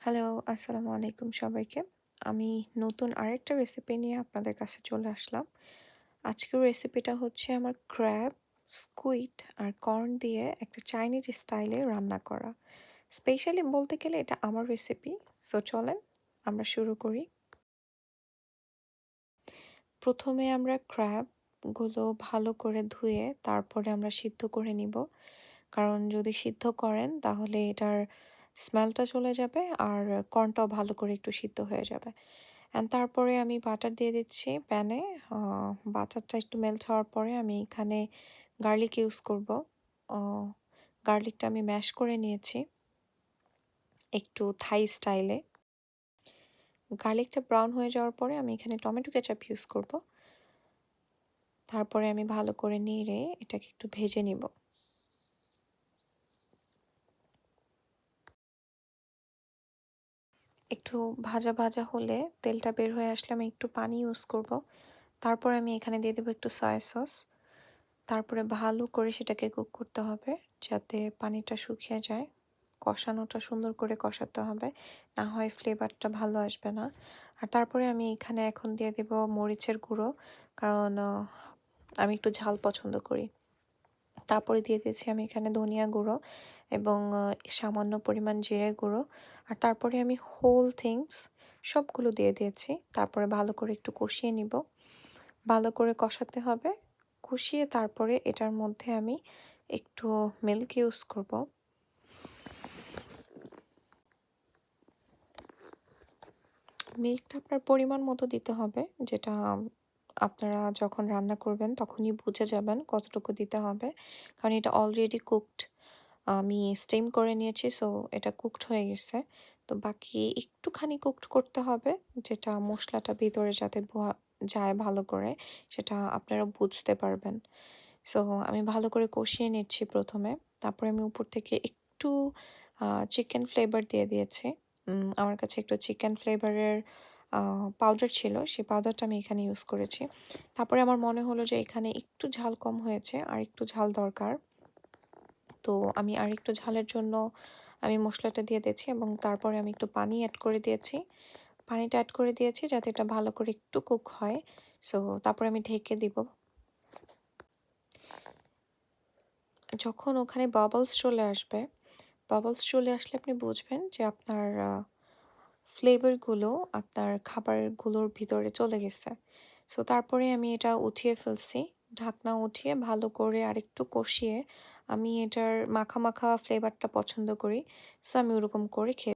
Hello, আসসালামু আলাইকুম সবাইকে। আমি নতুন আরেকটা রেসিপি নিয়ে আপনাদের কাছে চলে আসলাম। আজকের রেসিপিটা হচ্ছে আমার ক্র্যাব, স্কুইড আর কর্ন দিয়ে একটা চাইনিজ স্টাইলে রান্না করা। স্পেশালি বলতে গেলে এটা আমার রেসিপি। সো চলেন আমরা শুরু করি। প্রথমে আমরা ক্র্যাবগুলো ভালো করে ধুয়ে তারপরে আমরা সিদ্ধ করে নিব। কারণ যদি সিদ্ধ করেন তাহলে এটার স্মেলটা চলে যাবে আর কর্নটাও ভালো করে একটু সিদ্ধ হয়ে যাবে। অ্যান্ড তারপরে আমি বাটার দিয়ে দিচ্ছি প্যানে। বাটারটা একটু মেল্ট হওয়ার পরে আমি এখানে গার্লিক ইউজ করব। গার্লিকটা আমি ম্যাশ করে নিয়েছি একটু থাই স্টাইলে। গার্লিকটা ব্রাউন হয়ে যাওয়ার পরে আমি এখানে টমেটো কেচাপ ইউজ করব। তারপরে আমি ভালো করে নেড়ে এটাকে একটু ভেজে নিব। একটু ভাজা ভাজা হলে তেলটা বের হয়ে আসলে আমি একটু পানি ইউজ করব। তারপর আমি এখানে দিয়ে দেবো একটু সয়া সস। তারপরে ভালো করে সেটাকে কুক করতে হবে যাতে পানিটা শুকিয়ে যায়। কষানোটা সুন্দর করে কষাতে হবে, না হয় ফ্লেভারটা ভালো আসবে না। আর তারপরে আমি এখানে এখন দিয়ে দেব মরিচের গুঁড়ো, কারণ আমি একটু ঝাল পছন্দ করি। তারপরে দিয়ে দিয়েছি আমি এখানে ধনিয়া গুঁড়ো এবং সামান্য পরিমাণ জিরে গুঁড়ো। আর তারপরে আমি হোল থিংস সবগুলো দিয়ে দিয়েছি। তারপরে ভালো করে একটু কষিয়ে নিব। ভালো করে কষাতে হবে। কষিয়ে তারপরে এটার মধ্যে আমি একটু মিল্ক ইউজ করব। মিল্কটা আপনার পরিমাণ মতো দিতে হবে, যেটা আপনারা যখন রান্না করবেন তখনই বুঝে যাবেন কতটুকু দিতে হবে। কারণ এটা অলরেডি কুকড। আমি স্টিম করে নিয়েছি, সো এটা কুকড হয়ে গেছে। তো বাকি একটুখানি কুকড করতে হবে, যেটা মশলাটা ভিতরে যাতে যায় ভালো করে, সেটা আপনারা বুঝতে পারবেন। সো আমি ভালো করে কষিয়ে নিচ্ছি প্রথমে। তারপরে আমি উপর থেকে একটু চিকেন ফ্লেভার দিয়ে দিয়েছি। আমার কাছে একটু চিকেন ফ্লেভারের পাউডার ছিল, সেই পাউডারটা আমি এখানে ইউজ করেছি। তারপরে আমার মনে হলো যে এখানে একটু ঝাল কম হয়েছে, আর একটু ঝাল দরকার। তো আমি আরেকটু ঝালের জন্য আমি মশলাটা দিয়ে দিয়েছি এবং তারপরে আমি একটু পানি অ্যাড করে দিয়েছি। পানিটা অ্যাড করে দিয়েছি যাতে এটা ভালো করে একটু কুক হয়। সো তারপরে আমি ঢেকে দিব। যখন ওখানে বাবলস চলে আসবে, বাবলস চলে আসলে আপনি বুঝবেন যে আপনার ফ্লেভারগুলো আপনার খাবারগুলোর ভিতরে চলে গেছে। সো তারপরে আমি এটা উঠিয়ে ফেলছি। ঢাকনা উঠিয়ে ভালো করে আরেকটু কষিয়ে আমি এটার মাখা মাখা ফ্লেভারটা পছন্দ করি। সো আমি ওরকম করে